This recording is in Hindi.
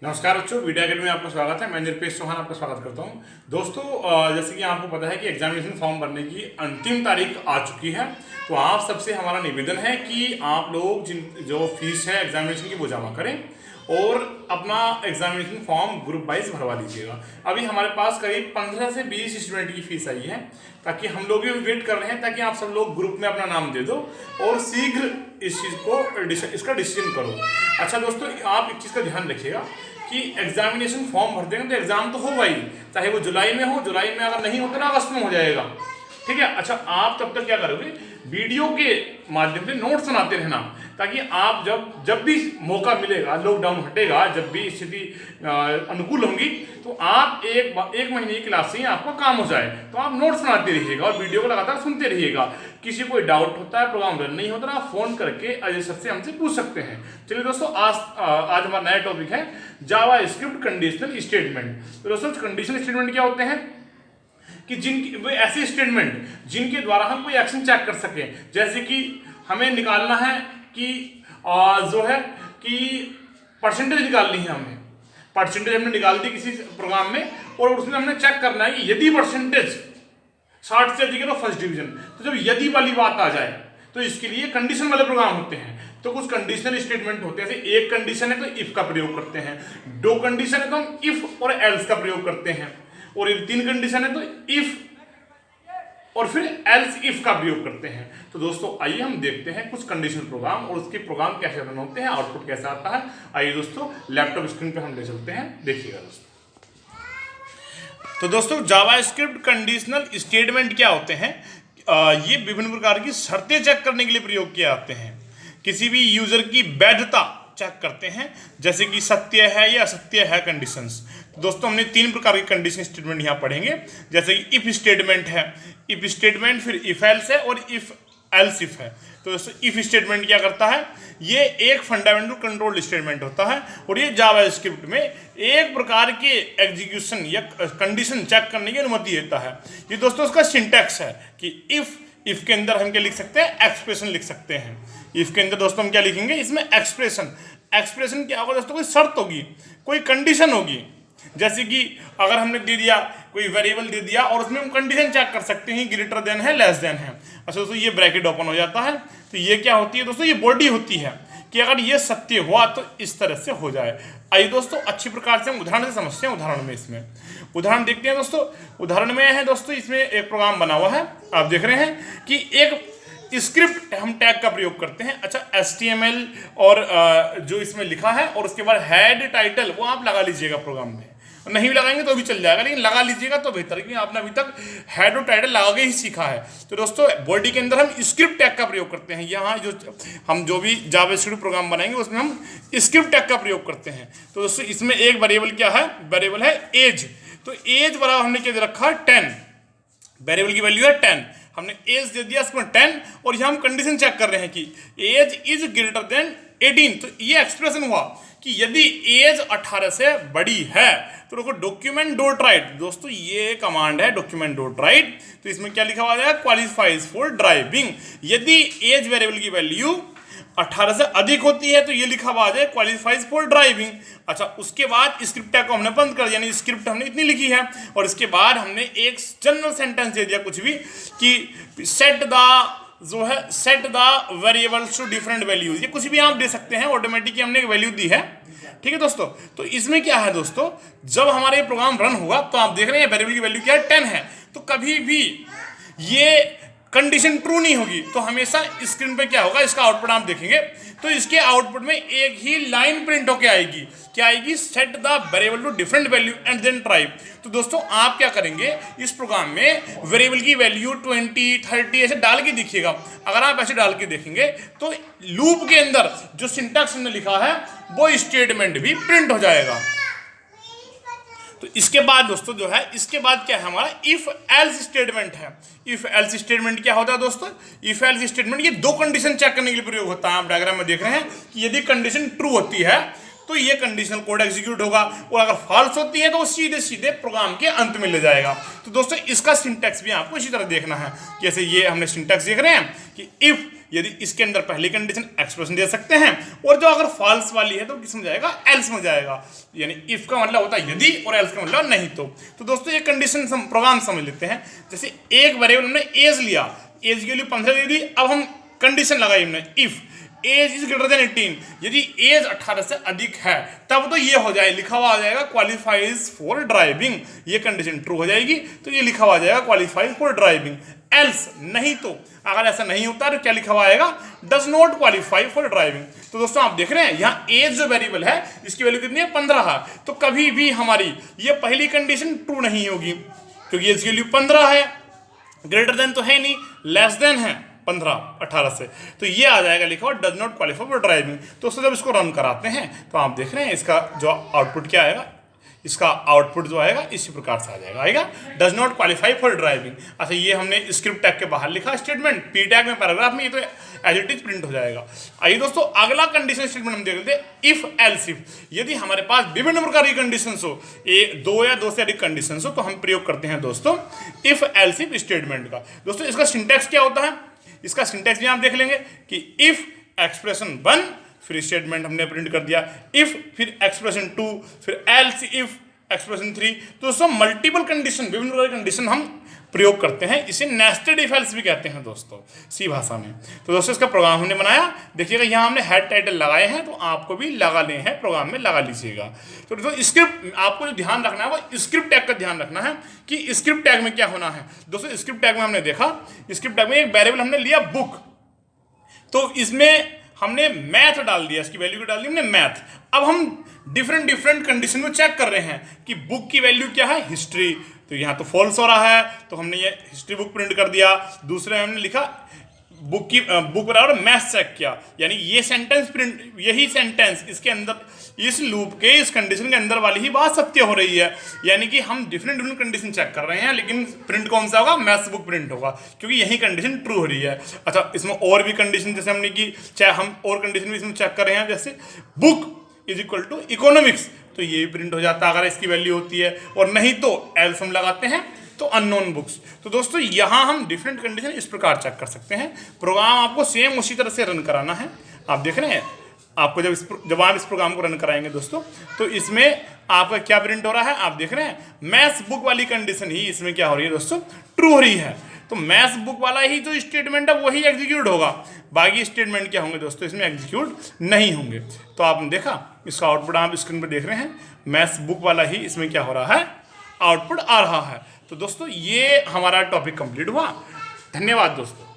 नमस्कार बच्चों, वीडियो अकेडमी में आपका स्वागत है। मैं निरपेश चौहान आपका स्वागत करता हूं। दोस्तों, जैसे कि आपको पता है कि एग्जामिनेशन फॉर्म भरने की अंतिम तारीख आ चुकी है, तो आप सबसे हमारा निवेदन है कि आप लोग जो फीस है एग्जामिनेशन की वो जमा करें और अपना एग्जामिनेशन फॉर्म ग्रुप वाइज भरवा लीजिएगा। अभी हमारे पास करीब 15 से 20 स्टूडेंट की फीस आई है, ताकि हम लोग भी वेट कर रहे हैं ताकि आप सब लोग ग्रुप में अपना नाम दे दो और शीघ्र इस चीज़ को इसका डिसीजन करो। अच्छा दोस्तों, आप एक चीज़ का ध्यान रखिएगा कि एग्जामिनेशन फॉर्म भरते हैं तो एग्जाम तो होगा ही, चाहे वो जुलाई में हो, जुलाई में अगर नहीं होगा ना अगस्त में हो जाएगा, ठीक है। अच्छा, आप तब तक क्या करोगे, वीडियो के माध्यम से नोट्स बनाते रहना, ताकि आप जब भी मौका मिलेगा, लॉकडाउन हटेगा, जब भी स्थिति अनुकूल होंगी, तो आप एक महीने की क्लास से ही आपका काम हो जाए, तो आप नोट्स बनाते रहिएगा और वीडियो को लगातार सुनते रहिएगा। किसी कोई डाउट होता है, प्रोग्राम रन नहीं होता, आप फोन करके अजय सर से हमसे पूछ सकते हैं। चलिए दोस्तों, आज हमारा नया टॉपिक है जावास्क्रिप्ट कंडीशनल स्टेटमेंट। तो दोस्तों, कंडीशनल स्टेटमेंट क्या होते हैं कि वो ऐसे स्टेटमेंट जिनके द्वारा हम कोई एक्शन चेक कर सकें। जैसे कि हमें निकालना है कि जो है कि परसेंटेज निकालनी है, हमें परसेंटेज हमने निकाल दी किसी प्रोग्राम में और उसमें हमने चेक करना है कि यदि परसेंटेज 60 से अधिक है तो फर्स्ट डिवीजन। तो जब यदि वाली बात आ जाए तो इसके लिए कंडीशन वाले प्रोग्राम होते हैं। तो कुछ कंडीशनल स्टेटमेंट होते हैं, जैसे एक कंडीशन है तो इफ का प्रयोग करते हैं, दो कंडीशन है तो हम इफ और एल्स का प्रयोग करते हैं, और ये तीन कंडीशन है तो इफ और फिर एल्स इफ का प्रयोग करते हैं। तो दोस्तों, आइए हम देखते हैं कुछ कंडीशनल प्रोग्राम और उसके प्रोग्राम कैसे रन होते हैं, आउटपुट कैसा आता है। आइए दोस्तों, लैपटॉप स्क्रीन पे हम ले चलते हैं, देखिएगा दोस्तों। तो दोस्तों, जावास्क्रिप्ट कंडीशनल स्टेटमेंट क्या होते हैं? ये विभिन्न प्रकार की शर्तें चेक करने के लिए प्रयोग किए जाते हैं। किसी भी यूजर की वैधता चेक करते हैं, जैसे कि सत्य है या असत्य है कंडीशंस। दोस्तों, हमने तीन प्रकार के कंडीशन स्टेटमेंट यहाँ पढ़ेंगे, जैसे कि इफ स्टेटमेंट है, इफ स्टेटमेंट, फिर इफ एल्स है और इफ एल्स इफ है। तो दोस्तों, इफ स्टेटमेंट क्या करता है, ये एक फंडामेंटल कंट्रोल स्टेटमेंट होता है और ये जावास्क्रिप्ट में एक प्रकार के एग्जीक्यूशन या कंडीशन चेक करने की अनुमति देता है। ये दोस्तों उसका सिंटैक्स है कि इफ के अंदर हम क्या लिख सकते हैं, एक्सप्रेशन लिख सकते हैं। इफ के अंदर दोस्तों हम क्या लिखेंगे, इसमें एक्सप्रेशन क्या होगा दोस्तों, कोई शर्त होगी, कोई कंडीशन होगी। जैसे कि अगर हमने दे दिया कोई वेरिएबल दे दिया और उसमें हम कंडीशन चेक कर सकते हैं, ग्रेटर देन है, लेस देन है। अच्छा दोस्तों, ये ब्रैकेट ओपन हो जाता है, तो ये क्या होती है दोस्तों, ये बॉडी होती है कि अगर ये सत्य हुआ तो इस तरह से हो जाए। आइए दोस्तों, अच्छी प्रकार से हम उदाहरण से समझते हैं। उदाहरण में इसमें उदाहरण देखते हैं दोस्तों। उदाहरण में है दोस्तों, इसमें एक प्रोग्राम बना हुआ है, आप देख रहे हैं कि एक स्क्रिप्ट हम टैग का प्रयोग करते हैं। अच्छा, HTML और जो इसमें लिखा है और उसके बाद हेड टाइटल वो आप लगा लीजिएगा प्रोग्राम में, नहीं भी लगाएंगे तो भी चल जाएगा, लेकिन लगा लीजिएगा तो बेहतर है, क्योंकि आपने अभी तक हेड और टाइटल लगा के ही सीखा है। तो दोस्तों, बॉडी के अंदर हम स्क्रिप्ट टैग का प्रयोग करते हैं। यहाँ जो भी जावास्क्रिप्ट प्रोग्राम बनाएंगे उसमें हम स्क्रिप्ट टैग का प्रयोग करते हैं। तो दोस्तों, इसमें एक वेरिएबल क्या है, वेरिएबल है एज। तो एज बराबर हमने क्या दे रखा है, 10। वेरिएबल की वैल्यू है 10, हमने एज दे दिया इसमें 10, और यहाँ हम कंडीशन चेक कर रहे हैं कि एज इज ग्रेटर देन 18। तो ये एक्सप्रेशन हुआ कि यदि एज 18 से बड़ी है तो देखो डॉक्यूमेंट डॉट राइट। दोस्तों, ये कमांड है डॉक्यूमेंट डॉट राइट। तो इसमें क्या लिखा हुआ है, क्वालिफाइज फॉर ड्राइविंग। यदि एज वेरिएबल की वैल्यू 18 से अधिक होती है तो ये लिखा हुआ है क्वालिफाइज फॉर ड्राइविंग। अच्छा, उसके बाद स्क्रिप्ट टैग को हमने बंद कर दिया, यानी स्क्रिप्ट हमने इतनी लिखी है, और इसके बाद हमने एक जनरल सेंटेंस दे दिया कुछ भी कि set the variables to different values. ये कुछ भी आप दे सकते हैं, ऑटोमेटिकली हमने एक वैल्यू दी है, ठीक है दोस्तों। तो इसमें क्या है दोस्तों, जब हमारा ये प्रोग्राम रन होगा तो आप देख रहे हैं वेरिएबल की वैल्यू क्या है, 10 है। तो कभी भी ये कंडीशन ट्रू नहीं होगी, तो हमेशा स्क्रीन पे क्या होगा, इसका आउटपुट आप देखेंगे तो इसके आउटपुट में एक ही लाइन प्रिंट होकर आएगी, क्या आएगी, set the variable to different value and then try. तो दोस्तों, आप क्या करेंगे, इस प्रोग्राम में वेरिएबल की वैल्यू 20, 30 ऐसे डाल के देखिएगा। अगर आप ऐसे डाल के देखेंगे तो लूप के अंदर जो सिंटैक्स हमने लिखा है वो स्टेटमेंट भी प्रिंट हो जाएगा। तो इसके बाद दोस्तों जो है, इसके बाद क्या है हमारा इफ एल्स स्टेटमेंट है। इफ एल्स स्टेटमेंट क्या होता है दोस्तों, इफ एल्स स्टेटमेंट ये दो कंडीशन चेक करने के लिए प्रयोग होता है। आप डायग्राम में देख रहे हैं कि यदि कंडीशन ट्रू होती है तो ये कंडीशनल कोड एग्जीक्यूट होगा, और अगर फॉल्स होती है तो वो सीधे सीधे प्रोग्राम के अंत में ले जाएगा। तो दोस्तों इसका सिंटैक्स भी आपको इसी तरह देखना है। जैसे ये हमने सिंटैक्स देख रहे हैं कि इफ, यदि इसके अंदर पहली कंडीशन एक्सप्रेशन दे सकते हैं, और जो अगर फॉल्स वाली है तो किस में जाएगा, एल्स में जाएगा। यानी इफ का मतलब होता है यदि, और एल्स का मतलब नहीं तो दोस्तों ये कंडीशन प्रोग्राम समझ लेते हैं। जैसे एक वेरिएबल हमने एज लिया, एज की वैल्यू 15 दे दी, अब हम कंडीशन लगाई हमने if age is greater than 18, यदि एज 18 से अधिक है तब तो ये हो जाए, लिखा हुआ आ जाएगा क्वालिफाइज फॉर ड्राइविंग, ये कंडीशन ट्रू हो जाएगी तो ये लिखा हुआ आ जाएगा क्वालिफाइज फॉर ड्राइविंग। एल्स नहीं तो, अगर ऐसा नहीं होता तो क्या लिखा हुआ आएगा, does not qualify for driving. तो दोस्तों आप देख रहे हैं यहाँ एज जो वेरिएबल है इसकी वैल्यू कितनी है, 15 है, तो कभी भी हमारी ये पहली कंडीशन ट्रू नहीं होगी, क्योंकि एज की वैल्यू 15 है, ग्रेटर देन तो है नहीं, लेस देन है 18 से, तो ये आ जाएगा लिखा हुआ does not qualify for driving. तो उससे जब इसको रन कराते हैं तो आप देख रहे हैं इसका जो आउटपुट क्या आएगा, इसका आउटपुट जो आएगा इसी प्रकार से आ जाएगा does not qualify for driving. अच्छा, ये हमने स्क्रिप्ट टैग के बाहर लिखा स्टेटमेंट, पी टैग में पैराग्राफ में, ये तो एज इट इज प्रिंट हो जाएगा। आइए दोस्तों अगला कंडीशन स्टेटमेंट हम देख लेते हैं, इफ एल्स इफ। यदि हमारे पास विभिन्न प्रकार की कंडीशन हो, दो या दो से अधिक कंडीशन हो, तो हम प्रयोग करते हैं दोस्तों इफ एल्स इफ स्टेटमेंट का। दोस्तों इसका सिंटैक्स क्या होता है, इसका सिंटैक्स भी आप देख लेंगे कि इफ एक्सप्रेशन 1, फिर स्टेटमेंट हमने प्रिंट कर दिया, इफ फिर एक्सप्रेशन 2, फिर एल्स इफ एक्सप्रेशन 3। तो दोस्तों मल्टीपल कंडीशन, विभिन्न प्रकार की कंडीशन हम प्रयोग करते हैं, इसे नेस्टेड इफ एल्स भी कहते हैं दोस्तों सी भाषा में। तो दोस्तों इसका प्रोग्राम हमने बनाया, देखिएगा यहाँ हमने हेड टाइटल लगाए हैं, तो आपको भी लगा ले हैं प्रोग्राम में लगा लीजिएगा। तो दोस्तों स्क्रिप्ट आपको जो ध्यान रखना है वो स्क्रिप्ट टैग का ध्यान रखना है कि स्क्रिप्ट टैग में क्या होना है। दोस्तों स्क्रिप्ट टैग में हमने देखा, स्क्रिप्ट टैग में एक वेरिएबल हमने लिया बुक, तो इसमें हमने मैथ डाल दिया, इसकी वैल्यू को डाल दी हमने मैथ। अब हम डिफरेंट कंडीशन में चेक कर रहे हैं कि बुक की वैल्यू क्या है, हिस्ट्री, तो यहाँ तो फॉल्स हो रहा है, तो हमने ये हिस्ट्री बुक प्रिंट कर दिया। दूसरे में हमने लिखा बुक बराबर मैथ चेक किया, यानी ये सेंटेंस प्रिंट, यही सेंटेंस इसके अंदर, इस लूप के इस कंडीशन के अंदर वाली ही बात सत्य हो रही है, यानी कि हम डिफरेंट कंडीशन चेक कर रहे हैं, लेकिन प्रिंट कौन सा होगा, मैथ्स बुक प्रिंट होगा, क्योंकि यही कंडीशन ट्रू हो रही है। अच्छा, इसमें और भी कंडीशन जैसे हमने की, चाहे हम और कंडीशन भी इसमें चेक कर रहे हैं, जैसे book is equal to economics, तो ये भी प्रिंट हो जाता है अगर इसकी वैल्यू होती है, और नहीं तो एल्स हम लगाते हैं तो अननोन बुक्स। तो दोस्तों यहाँ हम डिफरेंट कंडीशन इस प्रकार चेक कर सकते हैं। प्रोग्राम आपको सेम उसी तरह से रन कराना है। आप देख रहे हैं, आपको जब आप इस प्रोग्राम को रन कराएंगे दोस्तों, तो इसमें आपका क्या प्रिंट हो रहा है, आप देख रहे हैं मैथ्स बुक वाली कंडीशन ही इसमें क्या हो रही है दोस्तों, ट्रू हो रही है। तो मैथ्स बुक वाला ही जो स्टेटमेंट है वही एग्जीक्यूट होगा, बाकी स्टेटमेंट क्या होंगे दोस्तों, इसमें एग्जीक्यूट नहीं होंगे। तो आपने देखा, इसका आउटपुट आप स्क्रीन पर देख रहे हैं, मैथ्स बुक वाला ही इसमें क्या हो रहा है, आउटपुट आ रहा है। तो दोस्तों ये हमारा टॉपिक कंप्लीट हुआ। धन्यवाद दोस्तों।